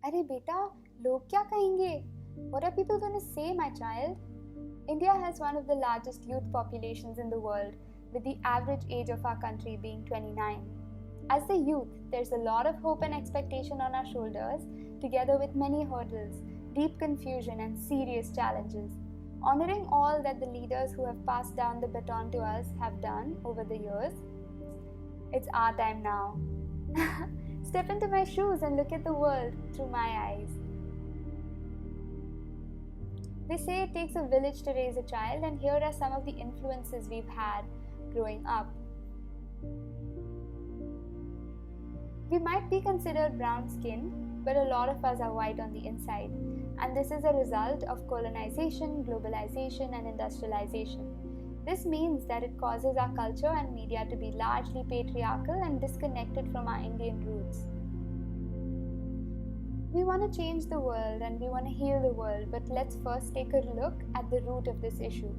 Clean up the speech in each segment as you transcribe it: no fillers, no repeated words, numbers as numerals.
अरे बेटा, लोग क्या कहेंगे? What are people going to say, my child? India has one of the largest youth populations in the world, with the average age of our country being 29. As the youth, there's a lot of hope and expectation on our shoulders, together with many hurdles, deep confusion, and serious challenges. Honoring all that the leaders who have passed down the baton to us have done over the years, it's our time now. Step into my shoes and look at the world through my eyes. They say it takes a village to raise a child, and here are some of the influences we've had growing up. We might be considered brown skinned, but a lot of us are white on the inside, and this is a result of colonization, globalization, and industrialization. This means that it causes our culture and media to be largely patriarchal and disconnected from our Indian roots. We want to change the world and we want to heal the world, but let's first take a look at the root of this issue.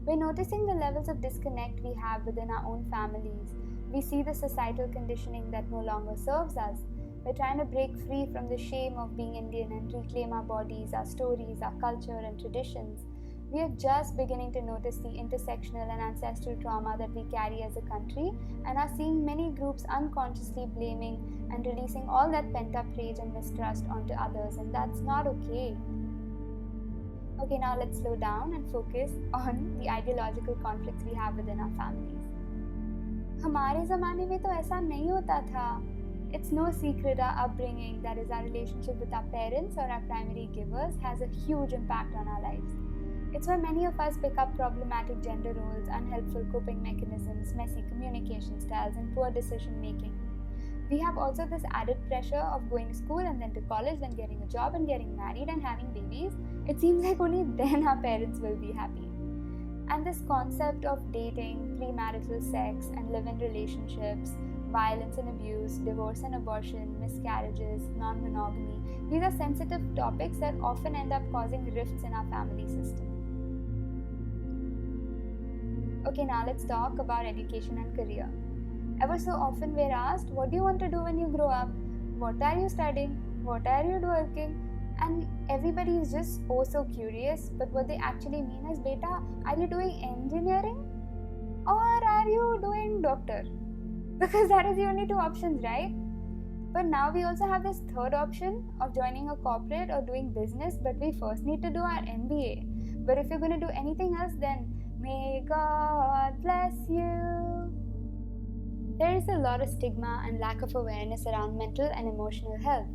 We're noticing the levels of disconnect we have within our own families. We see the societal conditioning that no longer serves us. We're trying to break free from the shame of being Indian and reclaim our bodies, our stories, our culture, and traditions. We are just beginning to notice the intersectional and ancestral trauma that we carry as a country, and are seeing many groups unconsciously blaming and releasing all that pent-up rage and mistrust onto others, and that's not okay. Okay, now let's slow down and focus on the ideological conflicts we have within our families. हमारे ज़माने में तो ऐसा नहीं होता था. It's no secret our upbringing, that is our relationship with our parents or our primary givers, has a huge impact on our lives. It's why many of us pick up problematic gender roles, unhelpful coping mechanisms, messy communication styles, and poor decision making. We have also this added pressure of going to school and then to college, then getting a job and getting married and having babies. It seems like only then our parents will be happy. And this concept of dating, premarital sex, and live-in relationships, violence and abuse, divorce and abortion, miscarriages, non-monogamy, these are sensitive topics that often end up causing rifts in our family system. Okay, now let's talk about education and career. Ever so often we're asked, what do you want to do when you grow up? What are you studying? What are you working? And everybody is just so curious, but what they actually mean is, beta, are you doing engineering? Or are you doing doctor? Because that is the only two options, right? But now we also have this third option of joining a corporate or doing business, but we first need to do our MBA. But if you're going to do anything else, then may God bless you. There is a lot of stigma and lack of awareness around mental and emotional health.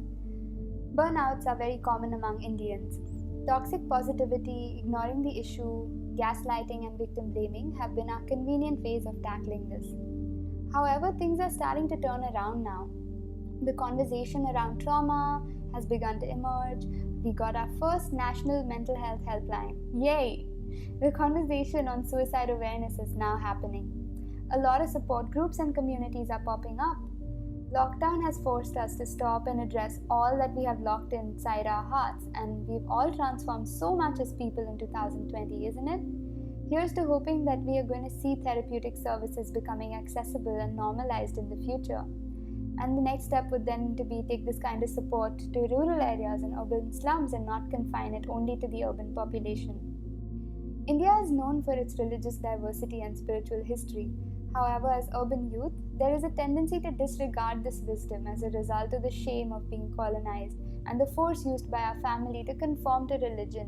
Burnouts are very common among Indians. Toxic positivity, ignoring the issue, gaslighting, and victim blaming have been our convenient ways of tackling this. However, things are starting to turn around now. The conversation around trauma has begun to emerge. We got our first national mental health helpline. Yay! The conversation on suicide awareness is now happening. A lot of support groups and communities are popping up. Lockdown has forced us to stop and address all that we have locked inside our hearts, and we've all transformed so much as people in 2020, isn't it? Here's to hoping that we are going to see therapeutic services becoming accessible and normalized in the future. And the next step would then to be take this kind of support to rural areas and urban slums and not confine it only to the urban population. India is known for its religious diversity and spiritual history. However, as urban youth, there is a tendency to disregard this wisdom as a result of the shame of being colonized and the force used by our family to conform to religion.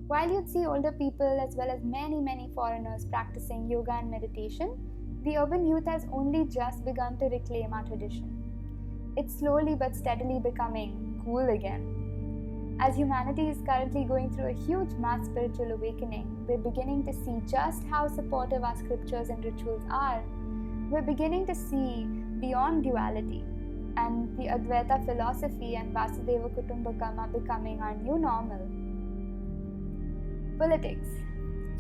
While you'd see older people as well as many foreigners practicing yoga and meditation, the urban youth has only just begun to reclaim our tradition. It's slowly but steadily becoming cool again. As humanity is currently going through a huge mass spiritual awakening, we're beginning to see just how supportive our scriptures and rituals are. We're beginning to see beyond duality, and the Advaita philosophy and Vasudeva Kutumbakam are becoming our new normal. Politics.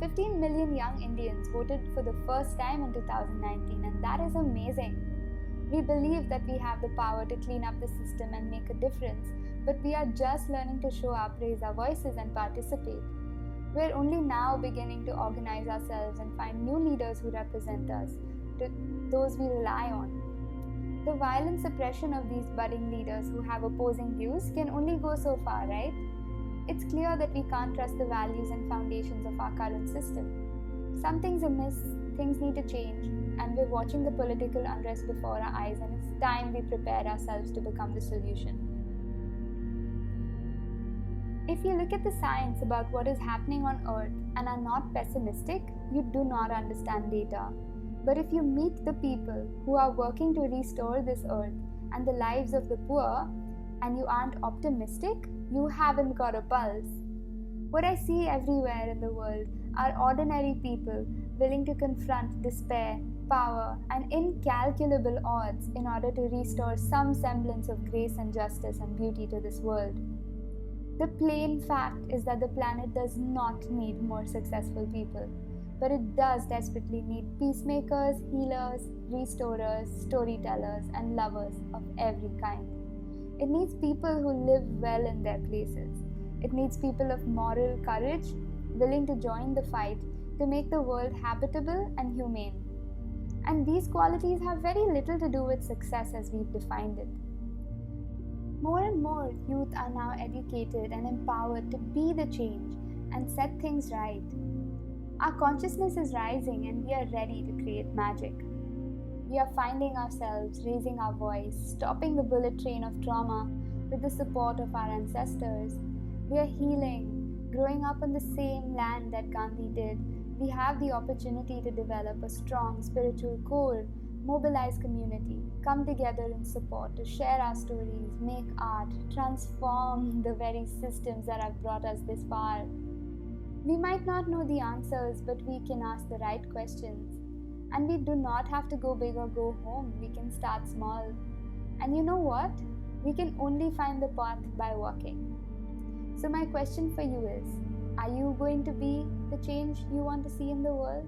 15 million young Indians voted for the first time in 2019, and that is amazing. We believe that we have the power to clean up the system and make a difference, but we are just learning to show up, raise our voices, and participate. We're only now beginning to organize ourselves and find new leaders who represent us, those we rely on. The violent suppression of these budding leaders who have opposing views can only go so far, right? It's clear that we can't trust the values and foundations of our current system. Something's amiss, things need to change, and we're watching the political unrest before our eyes, and it's time we prepare ourselves to become the solution. If you look at the science about what is happening on Earth and are not pessimistic, you do not understand data. But if you meet the people who are working to restore this Earth and the lives of the poor, and you aren't optimistic, you haven't got a pulse. What I see everywhere in the world are ordinary people willing to confront despair, power, and incalculable odds in order to restore some semblance of grace and justice and beauty to this world. The plain fact is that the planet does not need more successful people, but it does desperately need peacemakers, healers, restorers, storytellers, and lovers of every kind. It needs people who live well in their places. It needs people of moral courage, willing to join the fight to make the world habitable and humane. And these qualities have very little to do with success as we've defined it. More and more youth are now educated and empowered to be the change and set things right. Our consciousness is rising and we are ready to create magic. We are finding ourselves, raising our voice, stopping the bullet train of trauma with the support of our ancestors. We are healing, growing up on the same land that Gandhi did. We have the opportunity to develop a strong spiritual core, mobilize community, come together in support to share our stories, make art, transform the very systems that have brought us this far. We might not know the answers, but we can ask the right questions. And we do not have to go big or go home. We can start small. And you know what? We can only find the path by walking. So my question for you is, are you going to be the change you want to see in the world?